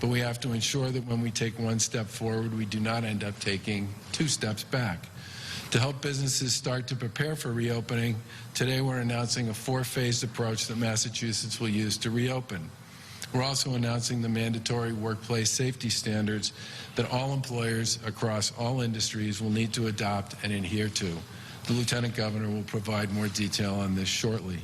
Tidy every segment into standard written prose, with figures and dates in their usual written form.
But we have to ensure that when we take one step forward, we do not end up taking 2 steps back. To help businesses start to prepare for reopening, today we're announcing a 4-phased approach that Massachusetts will use to reopen. We're also announcing the mandatory workplace safety standards that all employers across all industries will need to adopt and adhere to. The Lieutenant Governor will provide more detail on this shortly.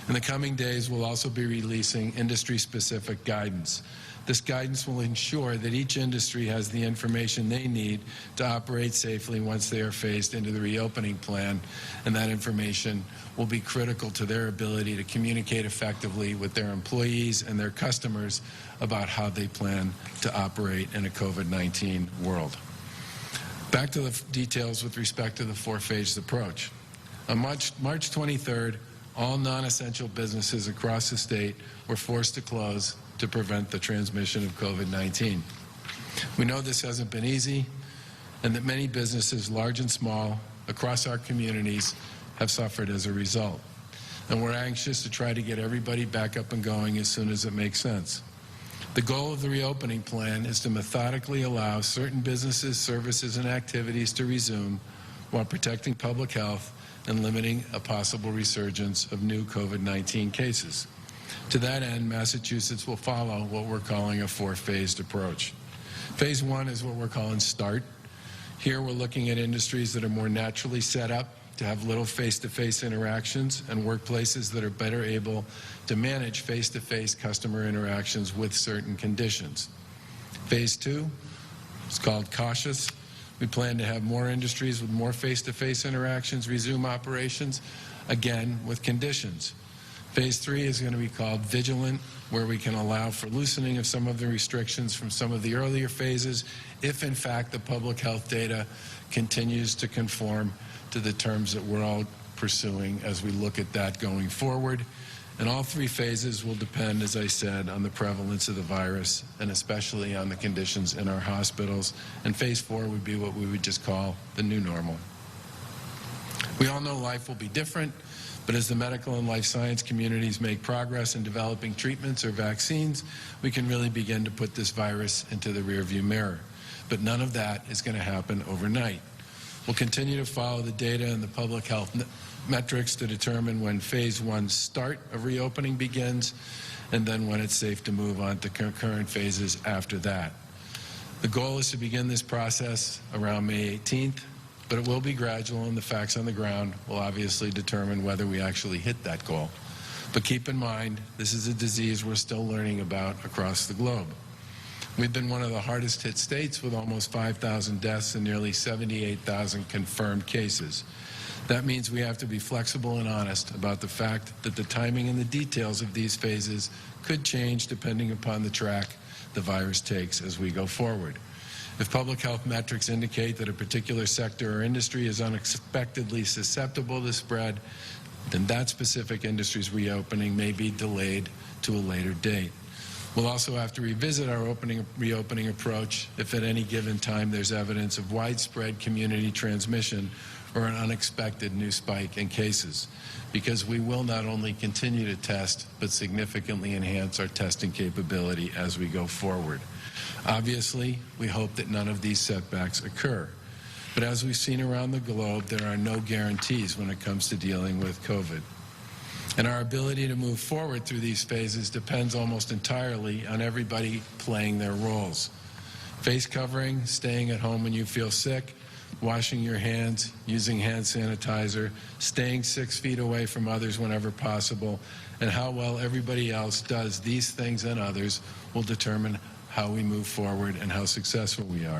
In the coming days, we'll also be releasing industry-specific guidance. This guidance will ensure that each industry has the information they need to operate safely once they are phased into the reopening plan, and that information will be critical to their ability to communicate effectively with their employees and their customers about how they plan to operate in a COVID-19 world. Back to the details with respect to the 4-phased approach. On March 23rd, all non-essential businesses across the state were forced to close to prevent the transmission of COVID-19. We know this hasn't been easy, and that many businesses, large and small, across our communities have suffered as a result. And we're anxious to try to get everybody back up and going as soon as it makes sense. The goal of the reopening plan is to methodically allow certain businesses, services, and activities to resume while protecting public health and limiting a possible resurgence of new COVID-19 cases. To that end, Massachusetts will follow what we're calling a 4-phased approach. Phase 1 is what we're calling START. Here we're looking at industries that are more naturally set up to have little face-to-face interactions and workplaces that are better able to manage face-to-face customer interactions with certain conditions. Phase 2 is called Cautious. We plan to have more industries with more face-to-face interactions resume operations, again with conditions. Phase 3 is going to be called Vigilant, where we can allow for loosening of some of the restrictions from some of the earlier phases if, in fact, the public health data continues to conform to the terms that we're all pursuing as we look at that going forward. And all 3 phases will depend, as I said, on the prevalence of the virus and especially on the conditions in our hospitals. And phase 4 would be what we would just call the new normal. We all know life will be different, but as the medical and life science communities make progress in developing treatments or vaccines, we can really begin to put this virus into the rearview mirror. But none of that is going to happen overnight. We'll continue to follow the data and the public health metrics to determine when phase 1 start of reopening begins, and then when it's safe to move on to current phases after that. The goal is to begin this process around May 18th, but it will be gradual, and the facts on the ground will obviously determine whether we actually hit that goal. But keep in mind, this is a disease we're still learning about across the globe. We've been one of the hardest hit states with almost 5,000 deaths and nearly 78,000 confirmed cases. That means we have to be flexible and honest about the fact that the timing and the details of these phases could change depending upon the track the virus takes as we go forward. If public health metrics indicate that a particular sector or industry is unexpectedly susceptible to spread, then that specific industry's reopening may be delayed to a later date. We'll also have to revisit our reopening approach if at any given time there's evidence of widespread community transmission or an unexpected new spike in cases, because we will not only continue to test, but significantly enhance our testing capability as we go forward. Obviously, we hope that none of these setbacks occur. But as we've seen around the globe, there are no guarantees when it comes to dealing with COVID. And our ability to move forward through these phases depends almost entirely on everybody playing their roles. Face covering, staying at home when you feel sick, washing your hands, using hand sanitizer, staying 6 feet away from others whenever possible, and how well everybody else does these things and others will determine how we move forward and how successful we are.